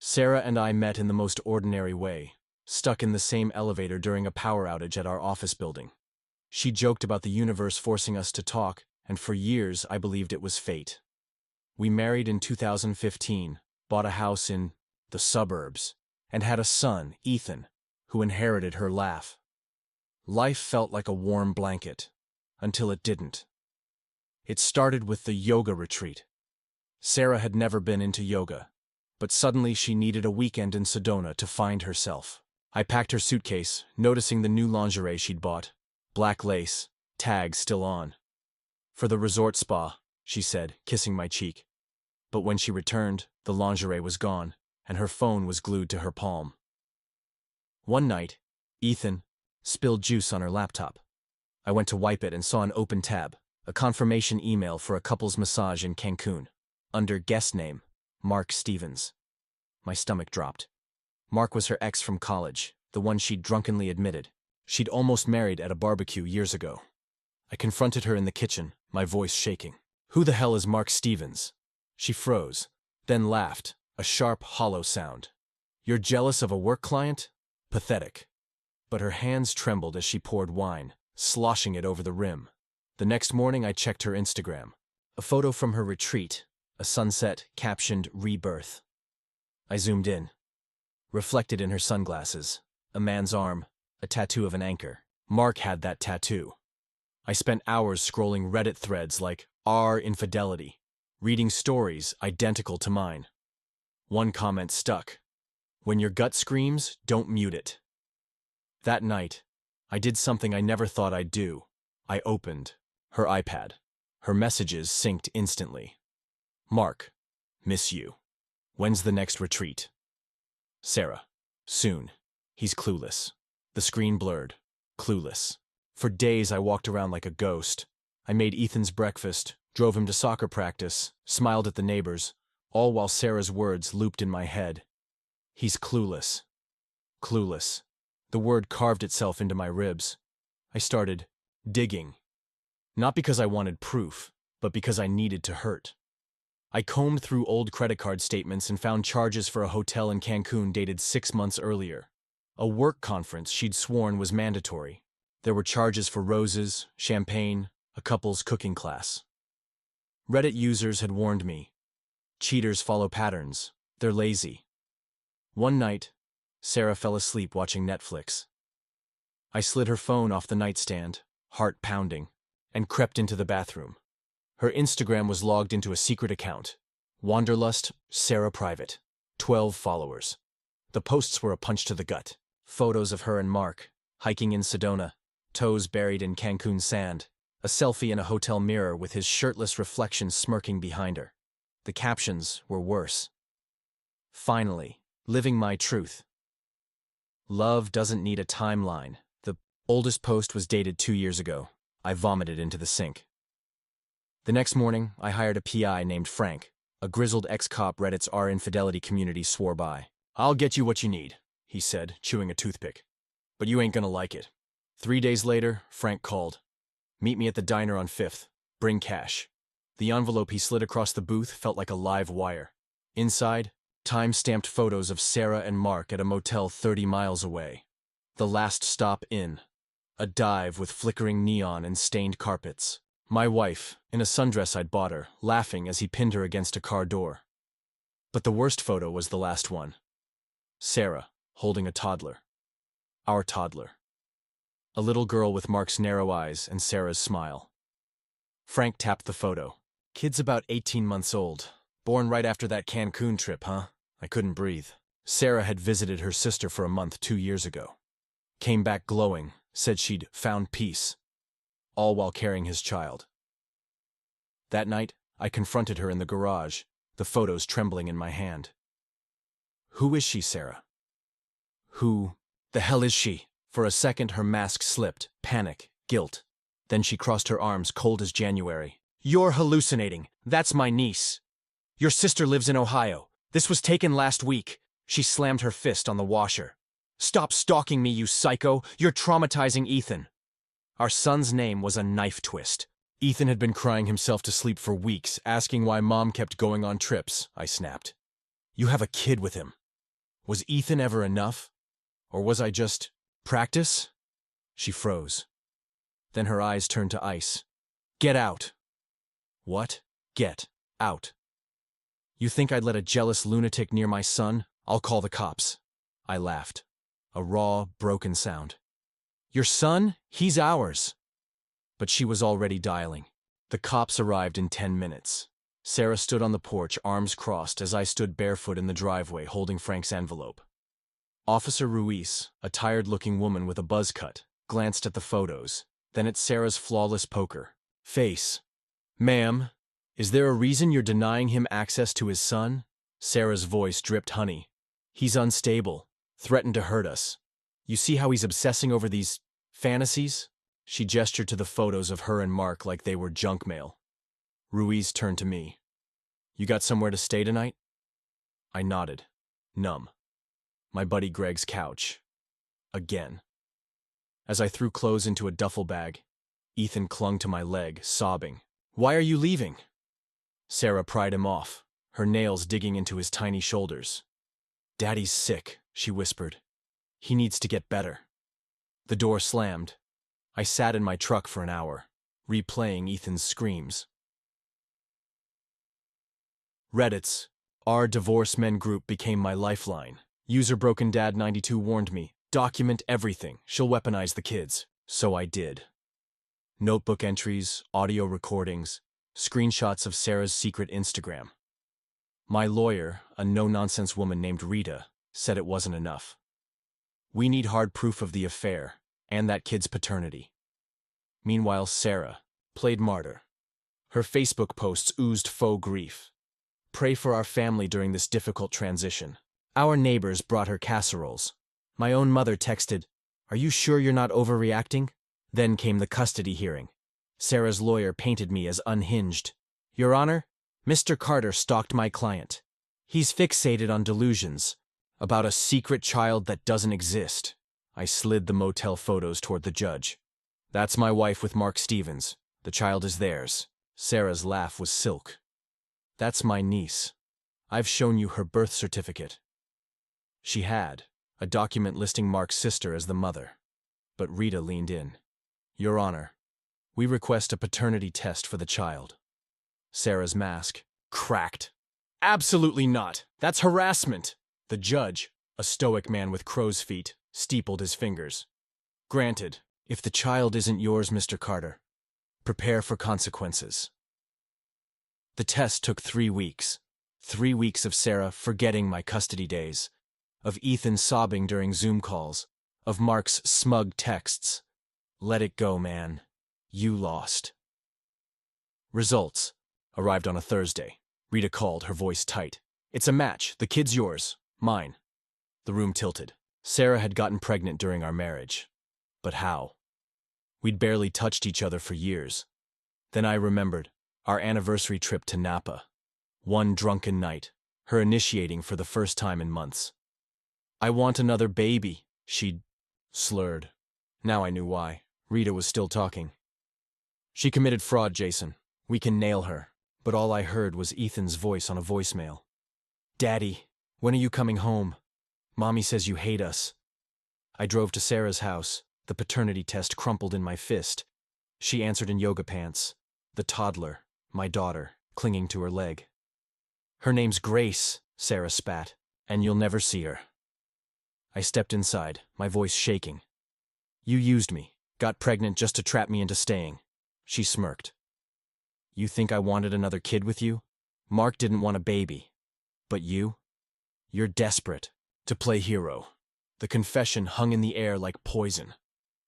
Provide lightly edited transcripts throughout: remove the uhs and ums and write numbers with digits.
Sarah and I met in the most ordinary way, stuck in the same elevator during a power outage at our office building. She joked about the universe forcing us to talk, and for years I believed it was fate. We married in 2015, bought a house in the suburbs, and had a son, Ethan, who inherited her laugh. Life felt like a warm blanket, until it didn't. It started with the yoga retreat. Sarah had never been into yoga, but suddenly she needed a weekend in Sedona to find herself. I packed her suitcase, noticing the new lingerie she'd bought. Black lace, tag still on. "For the resort spa," she said, kissing my cheek. But when she returned, the lingerie was gone, and her phone was glued to her palm. One night, Ethan spilled juice on her laptop. I went to wipe it and saw an open tab, a confirmation email for a couple's massage in Cancun. Under guest name, Mark Stevens. My stomach dropped. Mark was her ex from college, the one she'd drunkenly admitted. She'd almost married at a barbecue years ago. I confronted her in the kitchen, my voice shaking. "Who the hell is Mark Stevens?" She froze, then laughed, a sharp, hollow sound. "You're jealous of a work client? Pathetic." But her hands trembled as she poured wine, sloshing it over the rim. The next morning I checked her Instagram. A photo from her retreat, a sunset captioned "Rebirth." I zoomed in. Reflected in her sunglasses, a man's arm, a tattoo of an anchor. Mark had that tattoo. I spent hours scrolling Reddit threads like "R infidelity," reading stories identical to mine. One comment stuck. "When your gut screams, don't mute it." That night, I did something I never thought I'd do. I opened her iPad. Her messages synced instantly. "Mark, miss you. When's the next retreat?" "Sarah, soon. He's clueless." The screen blurred. Clueless. For days I walked around like a ghost. I made Ethan's breakfast, drove him to soccer practice, smiled at the neighbors, all while Sarah's words looped in my head. "He's clueless. Clueless." The word carved itself into my ribs. I started digging. Not because I wanted proof, but because I needed to hurt. I combed through old credit card statements and found charges for a hotel in Cancun dated 6 months earlier. A work conference she'd sworn was mandatory. There were charges for roses, champagne, a couple's cooking class. Reddit users had warned me. Cheaters follow patterns. They're lazy. One night, Sarah fell asleep watching Netflix. I slid her phone off the nightstand, heart pounding, and crept into the bathroom. Her Instagram was logged into a secret account. Wanderlust, Sarah Private. 12 followers. The posts were a punch to the gut. Photos of her and Mark, hiking in Sedona, toes buried in Cancun sand, a selfie in a hotel mirror with his shirtless reflection smirking behind her. The captions were worse. "Finally, living my truth. Love doesn't need a timeline." The oldest post was dated 2 years ago. I vomited into the sink. The next morning, I hired a PI named Frank, a grizzled ex-cop Reddit's R infidelity community swore by. "I'll get you what you need," he said, chewing a toothpick. "But you ain't gonna like it." 3 days later, Frank called. "Meet me at the diner on 5th. Bring cash." The envelope he slid across the booth felt like a live wire. Inside, time-stamped photos of Sarah and Mark at a motel 30 miles away. The last stop in. A dive with flickering neon and stained carpets. My wife, in a sundress I'd bought her, laughing as he pinned her against a car door. But the worst photo was the last one. Sarah, holding a toddler. Our toddler. A little girl with Mark's narrow eyes and Sarah's smile. Frank tapped the photo. "Kid's about 18 months old. Born right after that Cancun trip, huh?" I couldn't breathe. Sarah had visited her sister for a month 2 years ago. Came back glowing, said she'd found peace. All while carrying his child. That night, I confronted her in the garage, the photos trembling in my hand. "Who is she, Sarah? Who the hell is she?" For a second, her mask slipped, panic, guilt. Then she crossed her arms, cold as January. "You're hallucinating. That's my niece. Your sister lives in Ohio. This was taken last week." She slammed her fist on the washer. "Stop stalking me, you psycho. You're traumatizing Ethan." Our son's name was a knife twist. Ethan had been crying himself to sleep for weeks, asking why Mom kept going on trips, I snapped. "You have a kid with him. Was Ethan ever enough? Or was I just practice? She froze. Then her eyes turned to ice. Get out. What? Get out. You think I'd let a jealous lunatic near my son? I'll call the cops. I laughed. A raw, broken sound. Your son? He's ours. But she was already dialing. The cops arrived in 10 minutes. Sarah stood on the porch, arms crossed, as I stood barefoot in the driveway holding Frank's envelope. Officer Ruiz, a tired-looking woman with a buzz cut, glanced at the photos, then at Sarah's flawless poker face. Ma'am, is there a reason you're denying him access to his son? Sarah's voice dripped honey. He's unstable, threatened to hurt us. You see how he's obsessing over these fantasies? She gestured to the photos of her and Mark like they were junk mail. Ruiz turned to me. You got somewhere to stay tonight? I nodded, numb. My buddy Greg's couch. Again. As I threw clothes into a duffel bag, Ethan clung to my leg, sobbing. Why are you leaving? Sarah pried him off, her nails digging into his tiny shoulders. Daddy's sick, she whispered. He needs to get better. The door slammed. I sat in my truck for an hour, replaying Ethan's screams. Reddit's Our Divorce Men group became my lifeline. User Broken Dad 92 warned me, document everything, she'll weaponize the kids. So I did. Notebook entries, audio recordings, screenshots of Sarah's secret Instagram. My lawyer, a no-nonsense woman named Rita, said it wasn't enough. We need hard proof of the affair, and that kid's paternity. Meanwhile, Sarah played martyr. Her Facebook posts oozed faux grief. Pray for our family during this difficult transition. Our neighbors brought her casseroles. My own mother texted, Are you sure you're not overreacting? Then came the custody hearing. Sarah's lawyer painted me as unhinged. Your Honor, Mr. Carter stalked my client. He's fixated on delusions about a secret child that doesn't exist. I slid the motel photos toward the judge. That's my wife with Mark Stevens. The child is theirs. Sarah's laugh was silk. That's my niece. I've shown you her birth certificate. She had a document listing Mark's sister as the mother. But Rita leaned in. Your Honor, we request a paternity test for the child. Sarah's mask cracked. Absolutely not. That's harassment. The judge, a stoic man with crow's feet, steepled his fingers. Granted, if the child isn't yours, Mr. Carter, prepare for consequences. The test took 3 weeks. 3 weeks of Sarah forgetting my custody days, of Ethan sobbing during Zoom calls, of Mark's smug texts. Let it go, man. You lost. Results arrived on a Thursday. Rita called, her voice tight. It's a match. The kid's yours. Mine. The room tilted. Sarah had gotten pregnant during our marriage. But how? We'd barely touched each other for years. Then I remembered our anniversary trip to Napa. One drunken night, her initiating for the first time in months. I want another baby, she'd slurred. Now I knew why. Rita was still talking. She committed fraud, Jason. We can nail her. But all I heard was Ethan's voice on a voicemail. Daddy, when are you coming home? Mommy says you hate us. I drove to Sarah's house, the paternity test crumpled in my fist. She answered in yoga pants. The toddler, my daughter, clinging to her leg. Her name's Grace, Sarah spat, and you'll never see her. I stepped inside, my voice shaking. You used me, got pregnant just to trap me into staying. She smirked. You think I wanted another kid with you? Mark didn't want a baby. But you? You're desperate to play hero. The confession hung in the air like poison.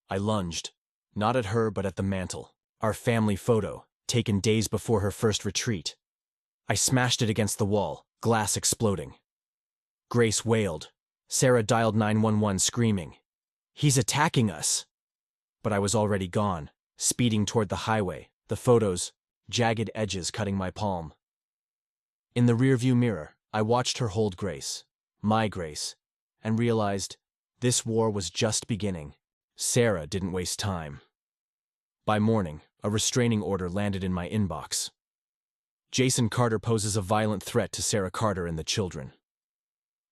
I lunged, not at her but at the mantel, our family photo, taken days before her first retreat. I smashed it against the wall, glass exploding. Grace wailed. Sarah dialed 911 screaming. He's attacking us. But I was already gone, speeding toward the highway, the photos, jagged edges cutting my palm. In the rearview mirror, I watched her hold Grace, my Grace, and realized this war was just beginning. Sarah didn't waste time. By morning, a restraining order landed in my inbox. Jason Carter poses a violent threat to Sarah Carter and the children.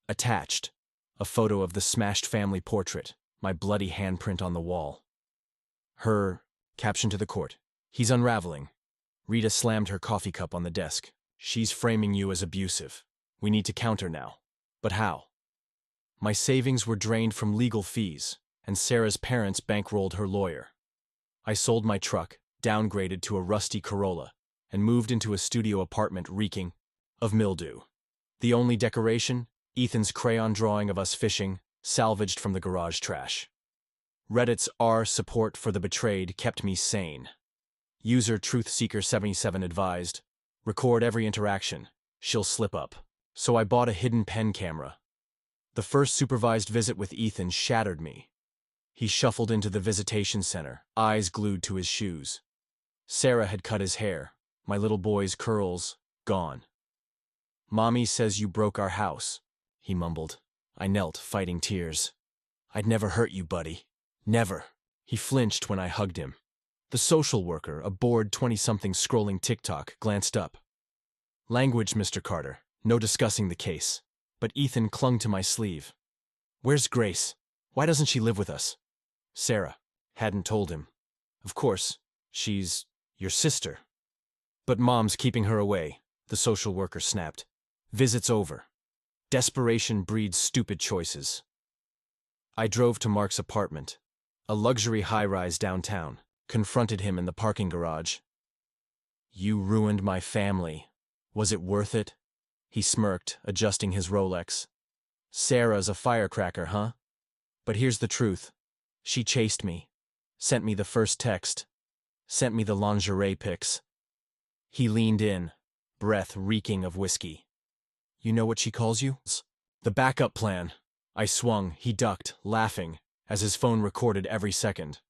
Attached, A photo of the smashed family portrait, my bloody handprint on the wall. Her caption to the court. He's unraveling. Rita slammed her coffee cup on the desk. She's framing you as abusive. We need to counter now. But how? My savings were drained from legal fees, and Sarah's parents bankrolled her lawyer. I sold my truck, downgraded to a rusty Corolla, and moved into a studio apartment reeking of mildew. The only decoration? Ethan's crayon drawing of us fishing, salvaged from the garage trash. Reddit's R support for the betrayed kept me sane. User TruthSeeker77 advised, record every interaction, she'll slip up. So I bought a hidden pen camera. The first supervised visit with Ethan shattered me. He shuffled into the visitation center, eyes glued to his shoes. Sarah had cut his hair, my little boy's curls gone. Mommy says you broke our house, he mumbled. I knelt, fighting tears. I'd never hurt you, buddy. Never. He flinched when I hugged him. The social worker, a bored 20-something scrolling TikTok, glanced up. Language, Mr. Carter. No discussing the case. But Ethan clung to my sleeve. Where's Grace? Why doesn't she live with us? Sarah hadn't told him. Of course, she's your sister. But Mom's keeping her away, the social worker snapped. Visits over. Desperation breeds stupid choices. I drove to Mark's apartment, a luxury high-rise downtown, confronted him in the parking garage. You ruined my family. Was it worth it? He smirked, adjusting his Rolex. Sarah's a firecracker, huh? But here's the truth. She chased me, sent me the first text, sent me the lingerie pics. He leaned in, breath reeking of whiskey. You know what she calls you? The backup plan. I swung, he ducked, laughing, as his phone recorded every second.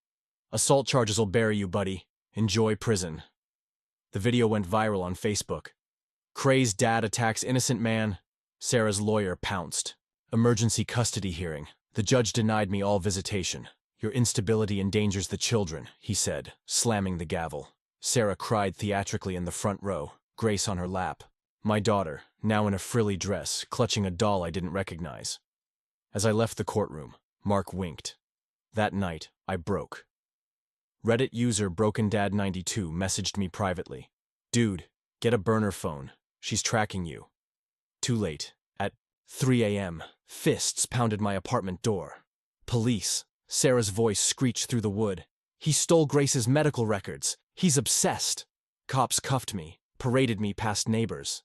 Assault charges'll bury you, buddy. Enjoy prison. The video went viral on Facebook. Crazed dad attacks innocent man. Sarah's lawyer pounced. Emergency custody hearing. The judge denied me all visitation. Your instability endangers the children, he said, slamming the gavel. Sarah cried theatrically in the front row, Grace on her lap. My daughter, now in a frilly dress, clutching a doll I didn't recognize. As I left the courtroom, Mark winked. That night, I broke. Reddit user BrokenDad92 messaged me privately. Dude, get a burner phone. She's tracking you. Too late. At 3 a.m., fists pounded my apartment door. Police. Sarah's voice screeched through the wood. He stole Grace's medical records. He's obsessed. Cops cuffed me, paraded me past neighbors.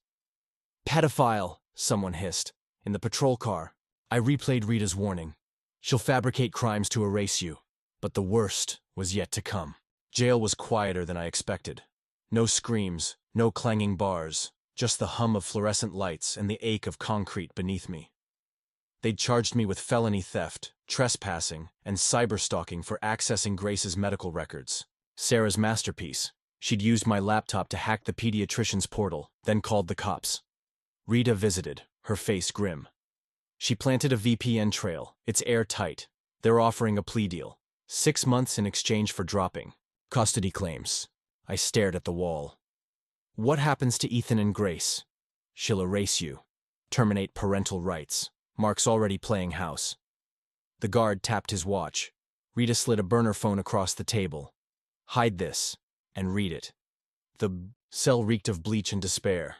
Pedophile, someone hissed. In the patrol car, I replayed Rita's warning. She'll fabricate crimes to erase you. But the worst was yet to come. Jail was quieter than I expected. No screams, no clanging bars, just the hum of fluorescent lights and the ache of concrete beneath me. They'd charged me with felony theft, trespassing, and cyberstalking for accessing Grace's medical records. Sarah's masterpiece. She'd used my laptop to hack the pediatrician's portal, then called the cops. Rita visited, her face grim. She planted a VPN trail. It's airtight. They're offering a plea deal. 6 months in exchange for dropping custody claims. I stared at the wall. What happens to Ethan and Grace? She'll erase you. Terminate parental rights. Mark's already playing house. The guard tapped his watch. Rita slid a burner phone across the table. Hide this, and read it. The cell reeked of bleach and despair.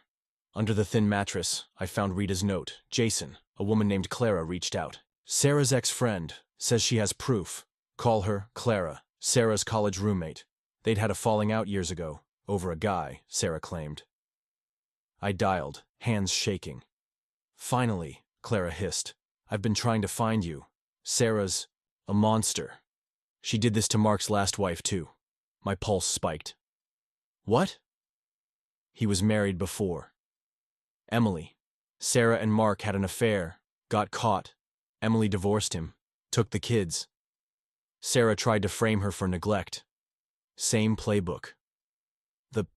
Under the thin mattress, I found Rita's note. Jason, a woman named Clara, reached out. Sarah's ex-friend, says she has proof. Call her Clara, Sarah's college roommate. They'd had a falling out years ago, over a guy, Sarah claimed. I dialed, hands shaking. Finally, Clara hissed. I've been trying to find you. Sarah's a monster. She did this to Mark's last wife, too. My pulse spiked. What? He was married before. Emily. Sarah and Mark had an affair, got caught. Emily divorced him, took the kids. Sarah tried to frame her for neglect. Same playbook. The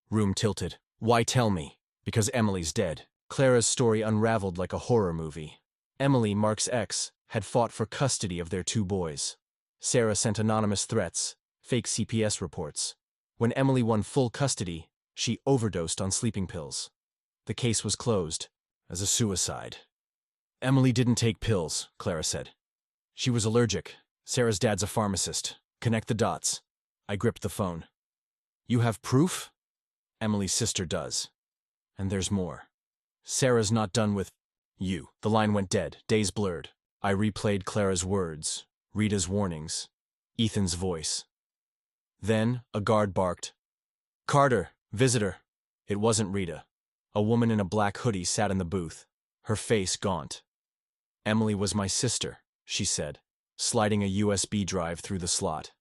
room tilted. Why tell me? Because Emily's dead. Clara's story unraveled like a horror movie. Emily, Mark's ex, had fought for custody of their 2 boys. Sarah sent anonymous threats, fake CPS reports. When Emily won full custody, she overdosed on sleeping pills. The case was closed as a suicide. Emily didn't take pills, Clara said. She was allergic. Sarah's dad's a pharmacist. Connect the dots. I gripped the phone. You have proof? Emily's sister does. And there's more. Sarah's not done with you. The line went dead, days blurred. I replayed Clara's words, Rita's warnings, Ethan's voice. Then, a guard barked. Carter, visitor. It wasn't Rita. A woman in a black hoodie sat in the booth, her face gaunt. Emily was my sister, she said, sliding a USB drive through the slot.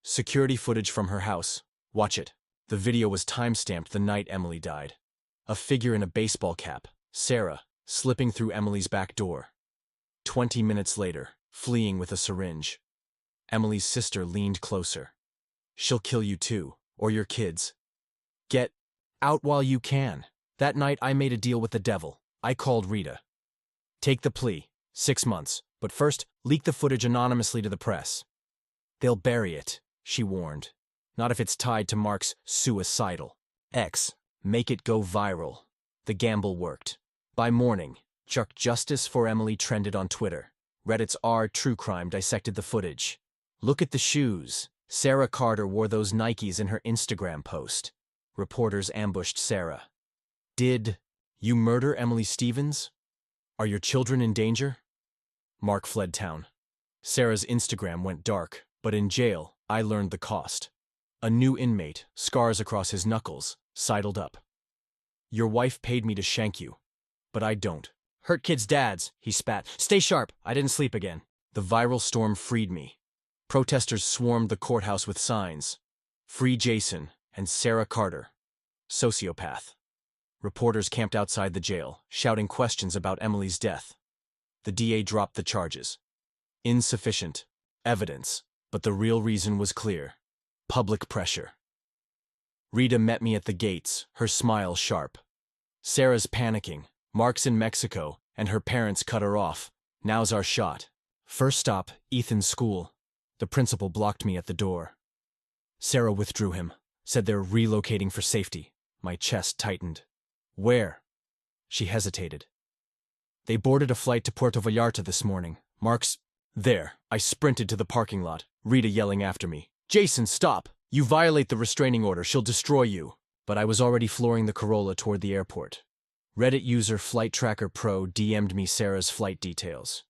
Security footage from her house. Watch it. The video was time-stamped the night Emily died. A figure in a baseball cap, Sarah, slipping through Emily's back door. 20 minutes later, fleeing with a syringe. Emily's sister leaned closer. She'll kill you too, or your kids. Get out while you can. That night I made a deal with the devil. I called Rita. Take the plea, 6 months, but first, leak the footage anonymously to the press. They'll bury it, she warned. Not if it's tied to Mark's suicidal ex. Make it go viral. The gamble worked. By morning, Chuck Justice for Emily trended on Twitter. Reddit's r/True Crime dissected the footage. Look at the shoes. Sarah Carter wore those Nikes in her Instagram post. Reporters ambushed Sarah. Did you murder Emily Stevens? Are your children in danger? Mark fled town. Sarah's Instagram went dark, but in jail, I learned the cost. A new inmate, scars across his knuckles, sidled up. Your wife paid me to shank you, but I don't. Hurt kids' dads, he spat. Stay sharp, I didn't sleep again. The viral storm freed me. Protesters swarmed the courthouse with signs. Free Jason and Sarah Carter. Sociopath. Reporters camped outside the jail, shouting questions about Emily's death. The DA dropped the charges. Insufficient evidence, but the real reason was clear. Public pressure. Rita met me at the gates, her smile sharp. Sarah's panicking. Mark's in Mexico, and her parents cut her off. Now's our shot. First stop, Ethan's school. The principal blocked me at the door. Sarah withdrew him, said they're relocating for safety. My chest tightened. Where? She hesitated. They boarded a flight to Puerto Vallarta this morning. Mark's there. I sprinted to the parking lot, Rita yelling after me. Jason, stop! You violate the restraining order, she'll destroy you. But I was already flooring the Corolla toward the airport. Reddit user Flight Tracker Pro DM'd me Sarah's flight details.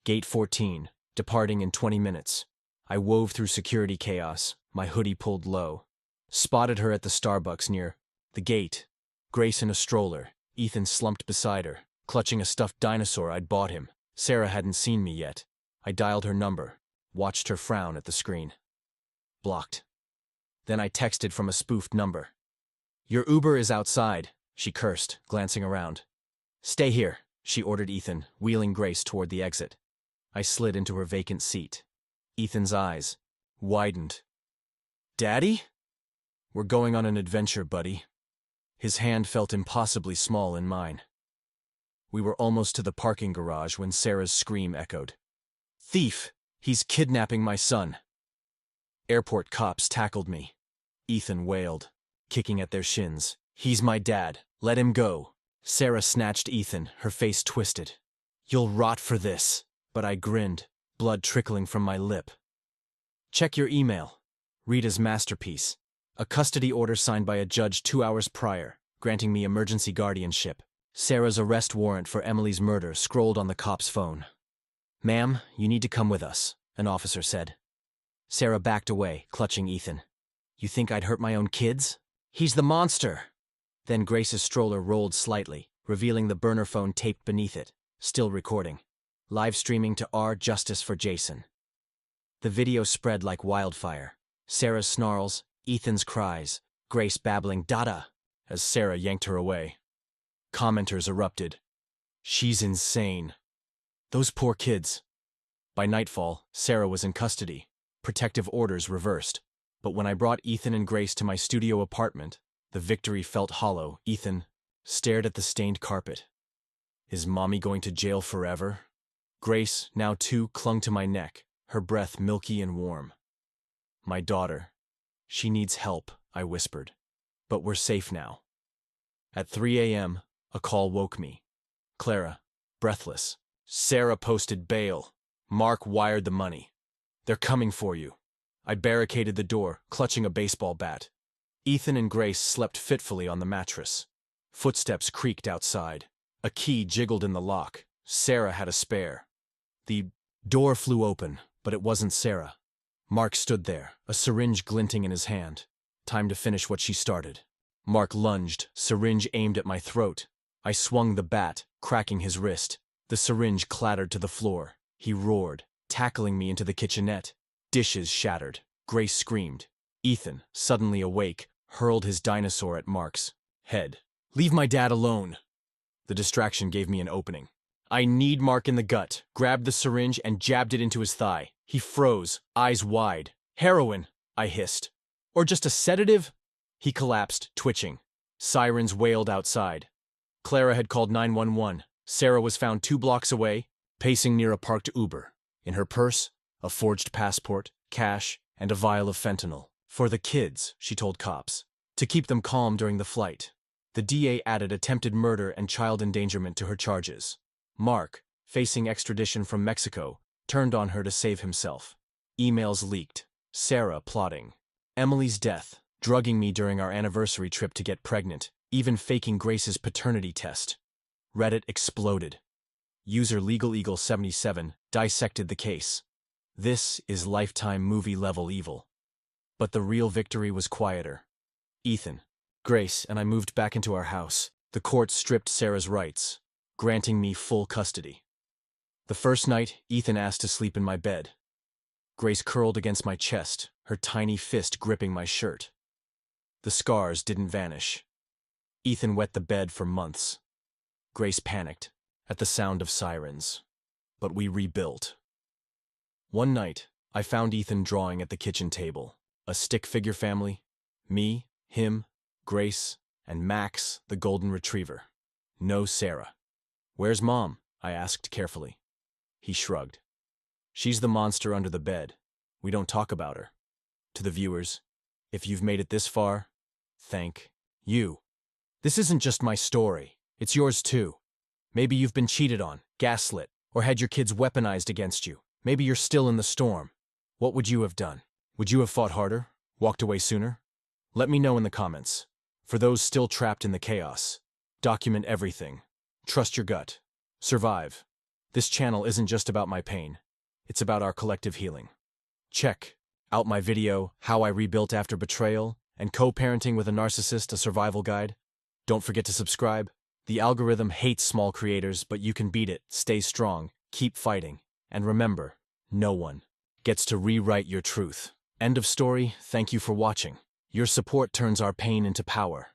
Gate 14, departing in 20 minutes. I wove through security chaos, my hoodie pulled low. Spotted her at the Starbucks near the gate. Grace in a stroller, Ethan slumped beside her, clutching a stuffed dinosaur I'd bought him. Sarah hadn't seen me yet. I dialed her number, watched her frown at the screen. Blocked. Then I texted from a spoofed number. Your Uber is outside, she cursed, glancing around. Stay here, she ordered Ethan, wheeling Grace toward the exit. I slid into her vacant seat. Ethan's eyes widened. Daddy? We're going on an adventure, buddy. His hand felt impossibly small in mine. We were almost to the parking garage when Sarah's scream echoed. Thief! He's kidnapping my son. Airport cops tackled me. Ethan wailed, kicking at their shins. He's my dad. Let him go. Sarah snatched Ethan, her face twisted. You'll rot for this. But I grinned, blood trickling from my lip. Check your email. Rita's masterpiece. A custody order signed by a judge 2 hours prior, granting me emergency guardianship. Sarah's arrest warrant for Emily's murder scrolled on the cop's phone. Ma'am, you need to come with us, an officer said. Sarah backed away, clutching Ethan. You think I'd hurt my own kids? He's the monster! Then Grace's stroller rolled slightly, revealing the burner phone taped beneath it, still recording. Live streaming to r/Justice for Jason. The video spread like wildfire. Sarah's snarls, Ethan's cries, Grace babbling "Dada" as Sarah yanked her away. Commenters erupted. She's insane. Those poor kids. By nightfall, Sarah was in custody. Protective orders reversed. But when I brought Ethan and Grace to my studio apartment, the victory felt hollow. Ethan stared at the stained carpet. Is mommy going to jail forever? Grace, now 2, clung to my neck, her breath milky and warm. My daughter. She needs help, I whispered. But we're safe now. At 3 a.m., a call woke me. Clara, breathless, Sarah posted bail. Mark wired the money. They're coming for you. I barricaded the door, clutching a baseball bat. Ethan and Grace slept fitfully on the mattress. Footsteps creaked outside. A key jiggled in the lock. Sarah had a spare. The door flew open, but it wasn't Sarah. Mark stood there, a syringe glinting in his hand. Time to finish what she started. Mark lunged, syringe aimed at my throat. I swung the bat, cracking his wrist. The syringe clattered to the floor. He roared, tackling me into the kitchenette. Dishes shattered. Grace screamed. Ethan, suddenly awake, hurled his dinosaur at Mark's head. "Leave my dad alone." The distraction gave me an opening. I kneed Mark in the gut, grabbed the syringe, and jabbed it into his thigh. He froze, eyes wide. "Heroin," I hissed. "Or just a sedative?" He collapsed, twitching. Sirens wailed outside. Clara had called 911. Sarah was found 2 blocks away, pacing near a parked Uber. In her purse, a forged passport, cash, and a vial of fentanyl. "For the kids," she told cops, to keep them calm during the flight. The DA added attempted murder and child endangerment to her charges. Mark, facing extradition from Mexico, turned on her to save himself. Emails leaked. Sarah plotting. Emily's death, drugging me during our anniversary trip to get pregnant, even faking Grace's paternity test. Reddit exploded. User LegalEagle77 dissected the case. This is Lifetime movie-level evil. But the real victory was quieter. Ethan, Grace, and I moved back into our house. The court stripped Sarah's rights, granting me full custody. The first night, Ethan asked to sleep in my bed. Grace curled against my chest, her tiny fist gripping my shirt. The scars didn't vanish. Ethan wet the bed for months. Grace panicked at the sound of sirens. But we rebuilt. One night, I found Ethan drawing at the kitchen table. A stick figure family. Me, him, Grace, and Max, the golden retriever. No Sarah. "Where's Mom?" I asked carefully. He shrugged. "She's the monster under the bed. We don't talk about her." To the viewers, if you've made it this far, thank you. This isn't just my story. It's yours too. Maybe you've been cheated on, gaslit, or had your kids weaponized against you. Maybe you're still in the storm. What would you have done? Would you have fought harder? Walked away sooner? Let me know in the comments. For those still trapped in the chaos, document everything. Trust your gut. Survive. This channel isn't just about my pain. It's about our collective healing. Check out my video, How I Rebuilt After Betrayal, and Co-Parenting with a Narcissist, a Survival Guide. Don't forget to subscribe. The algorithm hates small creators, but you can beat it. Stay strong, keep fighting, and remember, no one gets to rewrite your truth. End of story. Thank you for watching. Your support turns our pain into power.